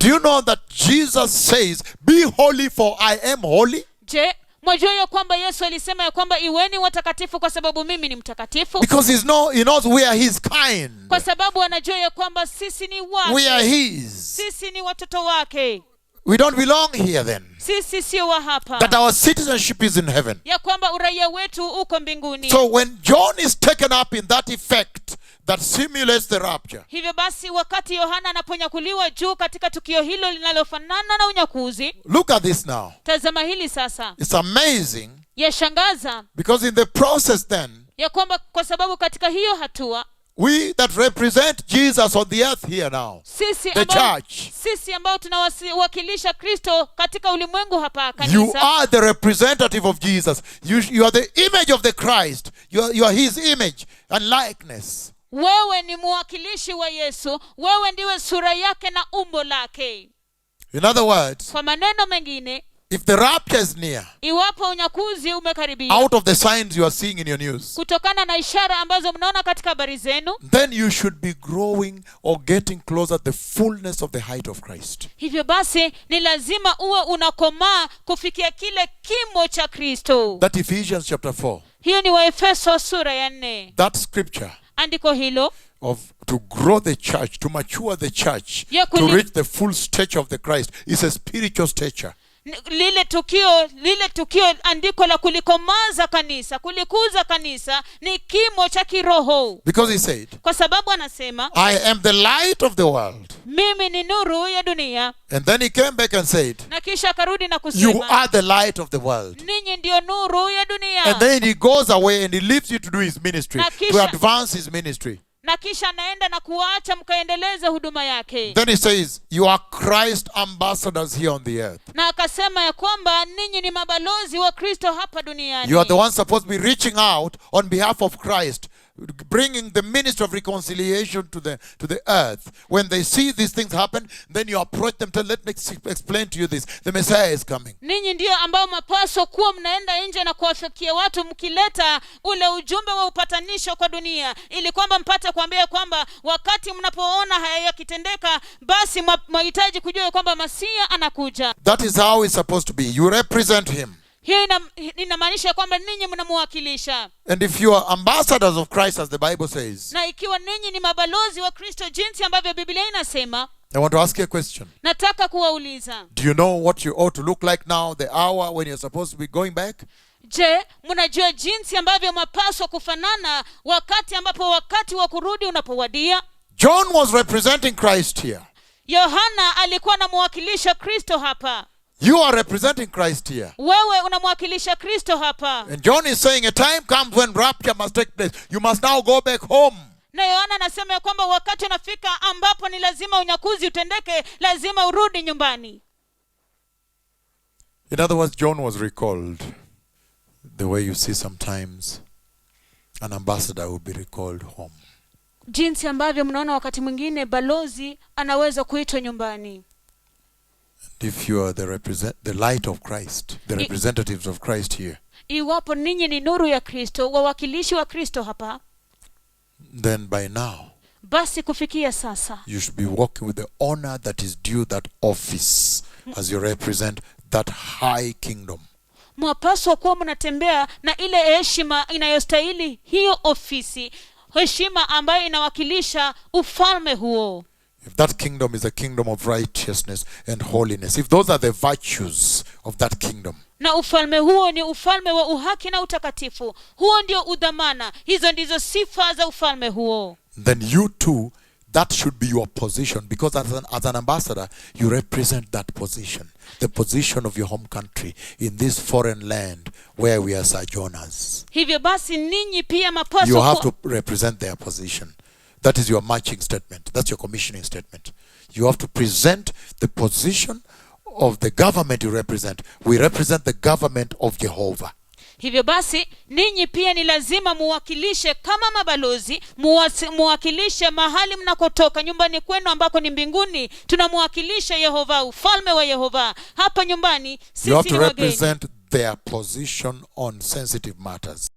Do you know that Jesus says, be holy for I am holy? Je, mwajua ya kwamba Yesu alisema ya kwamba iweni watakatifu kwa sababu mimi ni mtakatifu? Because he knows we are his kind. Kwa sababu anajua ya kwamba sisi ni wake. We are his. Sisi ni watoto wake. We don't belong here then. Sisi sio wa hapa. That our citizenship is in heaven. Ya kwamba uraia wetu uko mbinguni. So when John is taken up in that effect that simulates the rapture. Hivyo basi wakati Yohana anaponyakuliwa juu katika tukio hilo linalofanana na unyakuzi. Look at this now. Tazama hili sasa. It's amazing. Yashangaza. Because in the process then, ya kwamba kwa sababu katika hiyo hatua, we that represent Jesus on the earth here now, the church, sisi ambao tunawakilisha Kristo katika ulimwengu hapa kanisa. You are the representative of Jesus. You are the image of the Christ. You are his image and likeness. Wewe ni mwakilishi wa Yesu. Wewe ndiwe sura yake na umbo lake. In other words, kwa maneno mengine, if the rapture is near, iwapo unyakuzi umekaribia, out of the signs you are seeing in your news, kutokana na ishara ambazo mnaona katika habari zenu, then you should be growing or getting closer to the fullness of the height of Christ. Hivyo basi ni lazima uwe unakomaa kufikia kile kimo cha Kristo. That Ephesians chapter 4. Hiyo ni Waefeso sura ya 4. That scripture andiko hilo of to grow the church, to mature the church, to reach the full stature of the Christ is a spiritual stature. Lile tukio andiko la kulikomaza kanisa, kulikuza kanisa ni kimo cha kiroho. Because he said, kwa sababu anasema, I am the light of the world. Mimi ni nuru ya dunia. And then he came back and said, na kisha karudi na kusema, you are the light of the world. Ninyi ndio nuru ya dunia. And then he goes away and he leaves you to do his ministry, to advance his ministry. Na kisha naenda na kuacha mkaendeleze huduma yake. Then he says, you are Christ ambassadors here on the earth. Na akasema ya kwamba ninyi ni mabalozi wa Kristo hapa duniani. You are the ones supposed to be reaching out on behalf of Christ, bringing the ministry of reconciliation to the earth. When they see these things happen, then you approach them, tell, let me explain to you this. The Messiah is coming. Ninyi ndio ambao mapaswa kuwa mnaenda nje na kuwafikia watu mkileta ule ujumbe wa upatanisho kwa dunia, ili kwamba mpate kuambia kwamba wakati mnapoona haya yakitendeka, basi mnahitaji kujua kwamba Masia anakuja. That is how it's supposed to be. You represent him. Hiyo inamaanisha kwamba ninyi mnamwakilisha. And if you are ambassadors of Christ, as the Bible says, na ikiwa ninyi ni mabalozi wa Kristo jinsi ambavyo Biblia inasema, I want to ask you a question. Nataka kuwauliza, do you know what you ought to look like now, the hour when you're supposed to be going back? Je, mnajua jinsi ambavyo mapaswa kufanana wakati ambapo wakati wa kurudi unapowadia? John was representing Christ here. Yohana alikuwa anamwakilisha Kristo hapa. You are representing Christ here. Wewe unamwakilisha Kristo hapa. And John is saying a time comes when rapture must take place. You must now go back home. Na Yohana anasema ya kwamba wakati unafika ambapo ni lazima unyakuzi utendeke, lazima urudi nyumbani. In other words, John was recalled the way you see sometimes an ambassador will be recalled home. Jinsi ambavyo mnaona wakati mwingine balozi anaweza kuitwa nyumbani. If you are the light of Christ, the representatives of Christ here, iwapo ninyi ni nuru ya Kristo, wawakilishi wa Kristo hapa, then by now, basi kufikia sasa, you should be walking with the honor that is due that office as you represent that high kingdom. Mwapaswa kuwa mnatembea na ile heshima inayostahili hiyo ofisi, heshima ambayo inawakilisha ufalme huo. If that kingdom is a kingdom of righteousness and holiness, if those are the virtues of that kingdom, na ufalme huo ni ufalme wa uhaki na utakatifu, huo ndio udhamana, hizo ndizo sifa za ufalme huo, then you too, that should be your position, because as an ambassador, you represent that position, the position of your home country in this foreign land where we are sojourners. Hivyo basi ninyi pia mapaswa you have to represent their position. That is your marching statement. That's your commissioning statement. You have to present the position of the government you represent. We represent the government of Jehovah. Hivyo basi ninyi pia ni lazima muwakilishe kama mabalozi, muwakilishe mahali mnakotoka, nyumbani kwenu ambako ni mbinguni. Tunamwakilisha Yehova, ufalme wa Yehova. Hapa nyumbani sisi ni wageni. You have to represent their position on sensitive matters.